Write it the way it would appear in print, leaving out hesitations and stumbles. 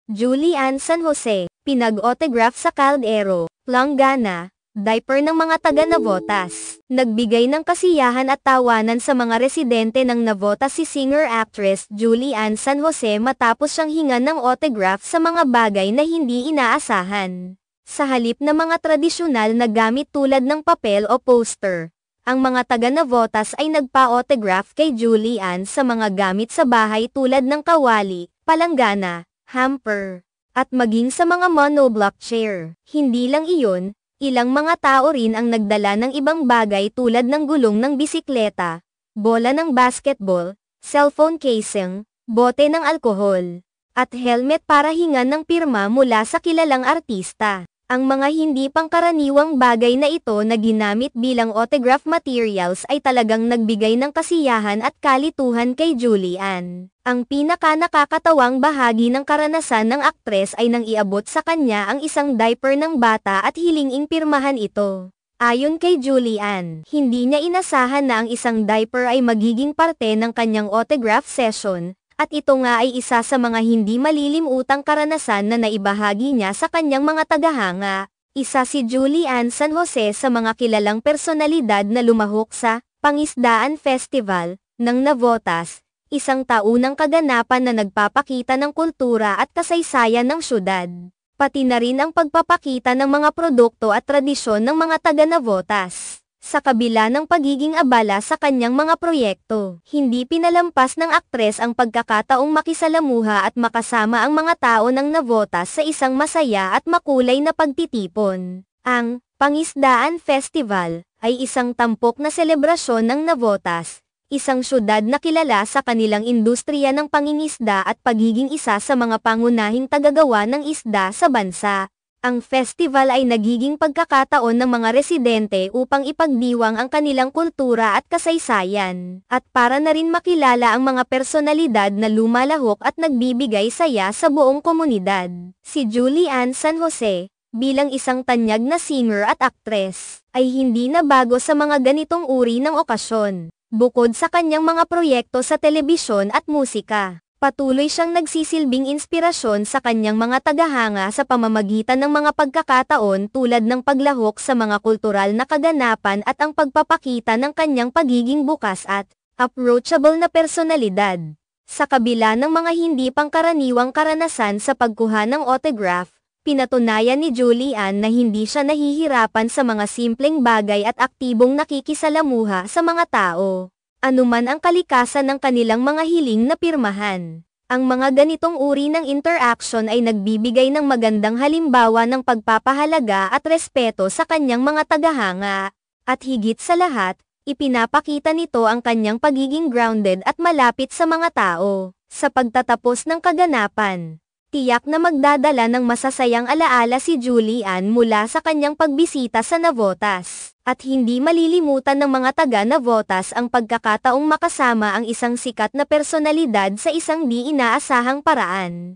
Julian San Jose, pinag-autograph sa Caldero, Langgana, diaper ng mga taga Navotas. Nagbigay ng kasiyahan at tawanan sa mga residente ng Navotas si singer-actress Julian San Jose matapos siyang hingan ng autograph sa mga bagay na hindi inaasahan. Sa halip na mga tradisyonal na gamit tulad ng papel o poster, ang mga taga Navotas ay nagpa-autograph kay Julian sa mga gamit sa bahay tulad ng kawali, palanggana, hamper, at maging sa mga monoblock chair. Hindi lang iyon, ilang mga tao rin ang nagdala ng ibang bagay tulad ng gulong ng bisikleta, bola ng basketball, cellphone casing, bote ng alkohol, at helmet para hingan ng pirma mula sa kilalang artista. Ang mga hindi pangkaraniwang bagay na ito na ginamit bilang autograph materials ay talagang nagbigay ng kasiyahan at kalituhan kay Julian. Ang pinaka-nakakatawang bahagi ng karanasan ng aktres ay nang iabot sa kanya ang isang diaper ng bata at hilinging pirmahan ito. Ayon kay Julian, hindi niya inasahan na ang isang diaper ay magiging parte ng kanyang autograph session, at ito nga ay isa sa mga hindi malilimutang karanasan na naibahagi niya sa kanyang mga tagahanga. Isa si Julian San Jose sa mga kilalang personalidad na lumahok sa Pangisdaan Festival ng Navotas, isang taunang kaganapan na nagpapakita ng kultura at kasaysayan ng syudad, pati na rin ang pagpapakita ng mga produkto at tradisyon ng mga taga-Navotas. Sa kabila ng pagiging abala sa kanyang mga proyekto, hindi pinalampas ng aktres ang pagkakataong makisalamuha at makasama ang mga tao ng Navotas sa isang masaya at makulay na pagtitipon. Ang Pangisdaan Festival ay isang tampok na selebrasyon ng Navotas, isang syudad na kilala sa kanilang industriya ng pangingisda at pagiging isa sa mga pangunahing tagagawa ng isda sa bansa. Ang festival ay nagiging pagkakataon ng mga residente upang ipagdiwang ang kanilang kultura at kasaysayan, at para na rin makilala ang mga personalidad na lumalahok at nagbibigay saya sa buong komunidad. Si Julian San Jose, bilang isang tanyag na singer at aktres, ay hindi na bago sa mga ganitong uri ng okasyon. Bukod sa kanyang mga proyekto sa telebisyon at musika, patuloy siyang nagsisilbing inspirasyon sa kanyang mga tagahanga sa pamamagitan ng mga pagkakataon tulad ng paglahok sa mga kultural na kaganapan at ang pagpapakita ng kanyang pagiging bukas at approachable na personalidad. Sa kabila ng mga hindi pangkaraniwang karanasan sa pagkuha ng autograph, pinatunayan ni Julian na hindi siya nahihirapan sa mga simpleng bagay at aktibong nakikisalamuha sa mga tao, anuman ang kalikasan ng kanilang mga hiling na pirmahan. Ang mga ganitong uri ng interaction ay nagbibigay ng magandang halimbawa ng pagpapahalaga at respeto sa kanyang mga tagahanga. At higit sa lahat, ipinapakita nito ang kanyang pagiging grounded at malapit sa mga tao. Sa pagtatapos ng kaganapan, tiyak na magdadala ng masasayang alaala si Julian mula sa kanyang pagbisita sa Navotas. At hindi malilimutan ng mga taga-Navotas ang pagkakataong makasama ang isang sikat na personalidad sa isang di inaasahang paraan.